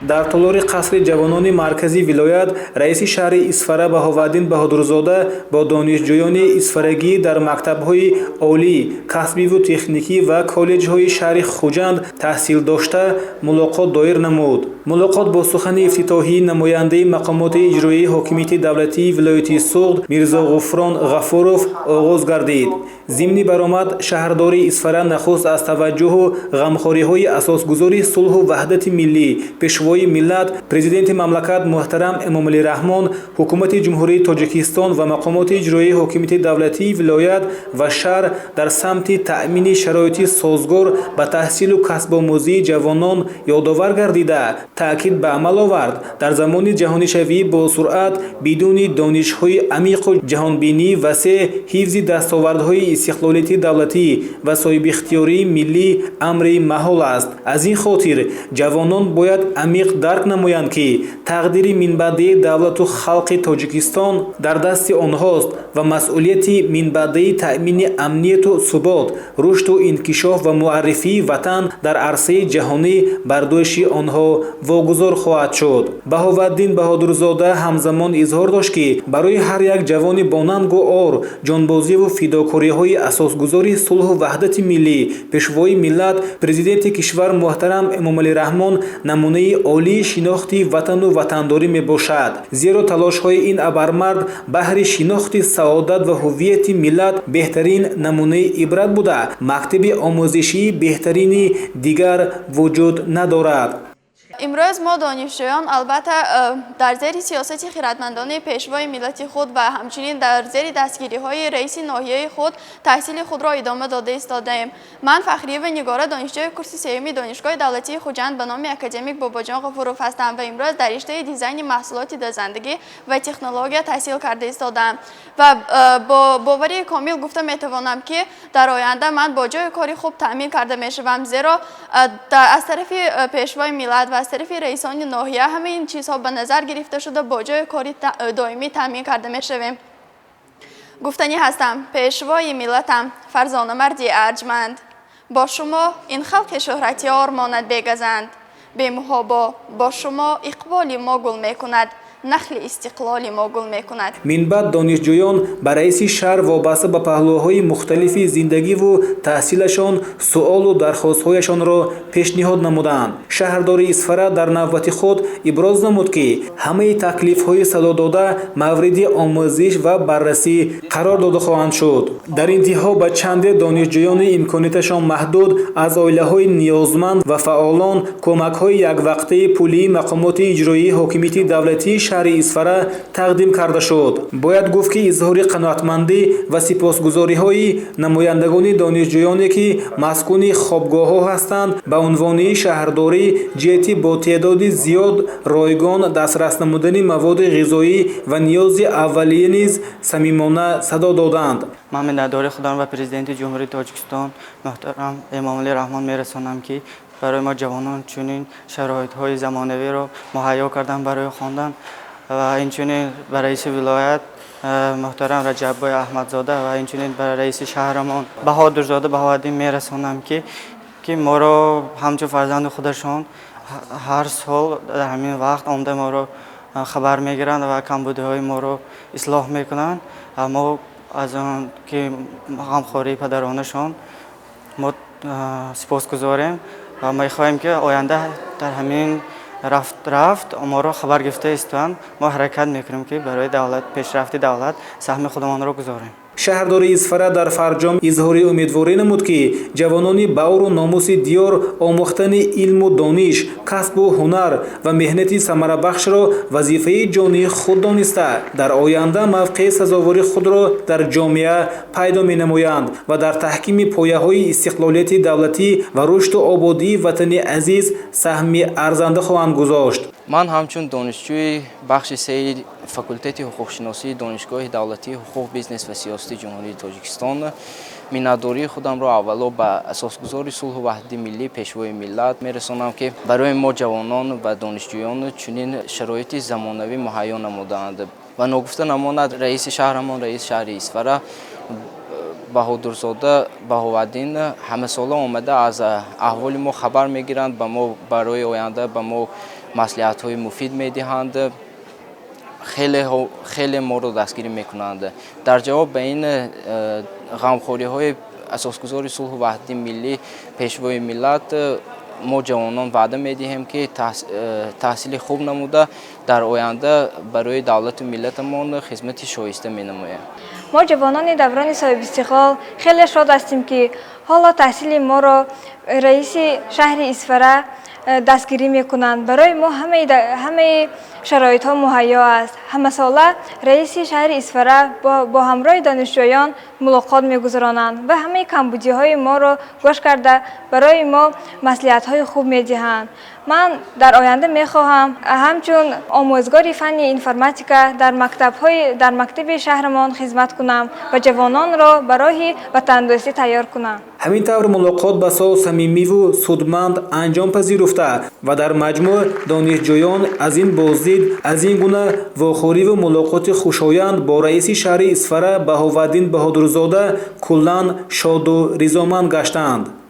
дар толори қасри ҷавонони марказии вилоят раиси шаҳри Исфара Баҳоваддин Баҳодурзода бо донишҷӯёни исфарагӣ дар мактабҳои олӣ, касбиву техникӣ ва коллеҷҳои шаҳри Хуҷанд таҳсил дошта мулоқот доир намуд. мулоқот бо сухани ифтитоҳӣ намояндаи мақомоти иҷроии ҳокимияти давлатии вилояти Суғд Мирзо Ғуфрон Ғафуров оғоз гардид. зимни баромад шаҳрдори Исфара нахуст аз таваҷҷӯҳу ғамхориҳои асосгузори сулҳу ваҳдати миллӣ, пешвои миллат, президенти мамлакат муҳтарам Эмомалӣ Раҳмон, ҳукумати ҷумҳурии Тоҷикистон ва мақомоти иҷроии ҳокимияти давлатии вилоят ва шаҳр дар самти таъмини шароити созгор ба таҳсилу касбомӯзии ҷавонон ёдовар гардида, таъкид ба амал овард. дар замони ҷаҳонишавӣ бо суръат бидуни донишҳои амиқу ҷаҳонбинии васеъ ҳифзи дастовардҳои истиқлолияти давлатӣ ва соҳибихтиёрии миллӣ амри маҳол аст. аз ин хотир ҷавонон бояд амиқ дарк намоянд ки тақдири минбаъдии давлату халқи Тоҷикистон дар дасти онҳост ва масъулияти минбаъдаи таъмини амнияту субот, рушду инкишоф ва муаррифии ватан дар арсаи ҷаҳонӣ бар дӯши онҳо вогузор хоҳад шуд. Баҳоваддин Баҳодурзода ҳамзамон изҳор дошт ки барои ҳар як ҷавони бонангу ор ҷонбозиву фидокориҳои асосгузори сулҳу ваҳдати миллӣ, пешвои миллат, президенти кишвар муҳтарам Эмомалӣ Раҳмон намунаи олии шинохти ватану ватандорӣ мебошад. зеро талошҳои ин абармард баҳри шинохти саодат ва ҳуввияти миллат беҳтарин намунаи ибрат буда, мактаби омӯзишии беҳтарини дигар вуҷуд надорад. имрӯз мо донишҷӯён албатта дар зери сиёсати хиратмандони пешвои миллати худ ва ҳамчунин дар зери дастгириҳои раиси ноҳияи худ таҳсили худро идома дода истодаем. Ман Фахриева Нигора донишҷӯи курси сеюми Донишгоҳи давлатии Хуҷанд ба номи академик Бобоҷон Ғафуров ҳастам ва имрӯз дар риштаи дизайни маҳсулоти дозандагӣ ва технология таҳсил карда истодам ва бо боварии комил гуфта метавонам ки дар оянда ман бо ҷои кори хуб таъмин карда мешавам, зеро аз тарафи пешвои миллат ва аз тарафи раисони ноҳия ҳама ин чизҳо ба назар гирифта шуда бо ҷои кори доимӣ таъмин карда мешавем. гуфтанӣ ҳастам, пешвои миллатам, фарзона марди арҷманд. бо шумо ин халқи шӯҳратёр монад бегазанд. бемуҳобо бо шумо иқболи мо гул мекунад, нахли истиқлоли мо гул мекунад. Минбаъд донишҷӯён ба раиси шаҳр вобаста ба паҳлӯҳои мухталифи зиндагиву таҳсилашон суолу дархостҳояшонро пешниҳод намуданд. шаҳрдори Исфара дар навбати худ иброз намуд ки ҳамаи таклифҳои садодода мавриди омӯзиш ва баррасӣ қарор дода хоҳанд шуд. дар интиҳо ба чанде донишҷӯёни имконияташон маҳдуд аз оилаҳои ниёзманд ва фаъолон кӯмакҳои яквақтаи пулии мақомоти иҷроии ҳокимияти давлатии шаҳри Исфара тақдим карда шуд. бояд гуфт ки изҳори қаноатмандӣ ва сипосгузориҳои намояндагони донишҷӯёне ки маскуни хобгоҳҳо ҳастанд ба унвони шаҳрдорӣ ҷиҳати бо теъдоди зиёд ройгон дастрас намудани маводи ғизоӣ ва ниёзи аввалия низ самимона садо доданд. ман миннатдори худам ва президенти ҷумҳурии Тоҷикистон муҳтарам Эмомалӣ Раҳмон мерасонам ки барои мо ҷавонон чунин шароитҳои замонавиро муҳайё кардан барои хондан ва инчунин ба раиси вилоят муҳтарам Раҷаббой Аҳмадзода ва инчунин ба раиси шаҳрамон Баҳодурзода Баҳоваддин мерасонам ки моро ҳамчун фарзанди худашон ҳар сол дар ҳамин вақт омда моро хабар мегиранд ва камбудиҳои моро ислоҳ мекунанд. мо аз он ки ғамхории падаронашон мо сипосгузорем ва мехоҳем ки оянда дар ҳамин рафт моро хабар гирифта истоанд. мо ҳаракат мекунем ки барои давлат, пешрафти давлат саҳми худамонро гузорем. шаҳрдори Исфара дар фарҷом изҳори умедворӣ намуд ки ҷавонони баъру номуси диёр омӯхтани илму дониш, касбу ҳунар ва меҳнати самарабахшро вазифаи ҷонии худ дониста дар оянда мавқеи сазовори худро дар ҷомеа пайдо менамоянд ва дар таҳкими пояҳои истиқлолияти давлатӣ ва рушду ободии ватани азиз саҳми арзанда хоҳанд гузошт. ман ҳамчун донишҷӯи бахши сеи факултети ҳуқуқшиносии Донишгоҳи давлатии ҳуқуқ, бизнес ва сиёсати ҷумҳурии Тоҷикистон миннатдории худамро аввало ба асосгузори сулҳу ваҳдати миллӣ, пешвои миллат мерасонам ки барои мо ҷавонон ва донишҷӯён чунин шароити замонавӣ муҳайё намуданд ва ногуфта намонад раиси шаҳрамон, раиси шаҳри Исфара Баҳодурзода Баҳоваддин ҳамасола омада аз аҳволи мо хабар мегиранд, ба мо барои оянда ба мо маслиҳатҳои муфид медиҳанд, хеле моро дастгирӣ мекунанд. Дар ҷавоб ба ин ғамхориҳои асосгузори сулҳу ваҳдати миллӣ, пешвои миллат, мо ҷавонон ваъда медиҳем ки таҳсили хуб намуда дар оянда барои давлату миллатамон хизмати шоиста менамоем. мо ҷавонони даврони соҳибистиқлол хеле шод ҳастем ки ҳоло таҳсили моро раиси шаҳри Исфара дастгирӣ мекунанд. Барои мо ҳамаи шароитҳо муҳайё аст. Ҳамасола раиси шаҳри Исфара бо ҳамроҳи донишҷӯён мулоқот мегузаронанд ва ҳамаи камбудиҳои моро гӯш карда барои мо маслиҳатҳои хуб медиҳанд. ман дар оянда мехоҳам ҳамчун омӯзгори фанни информатика дар мактаби шаҳрамон хизмат кунам ва ҷавононро ба роҳи ватандӯстӣ тайёр кунам. ҳамин тавр мулоқот ба сол самимиву судманд анҷом пазируфта ва дар маҷмӯъ донишҷӯён аз ин боздид аз ин гуна вохӯриву мулоқоти хушоянд бо раиси шаҳри Исфара Баҳоваддин Баҳодурзода куллан шоду ризоманд гаштанд.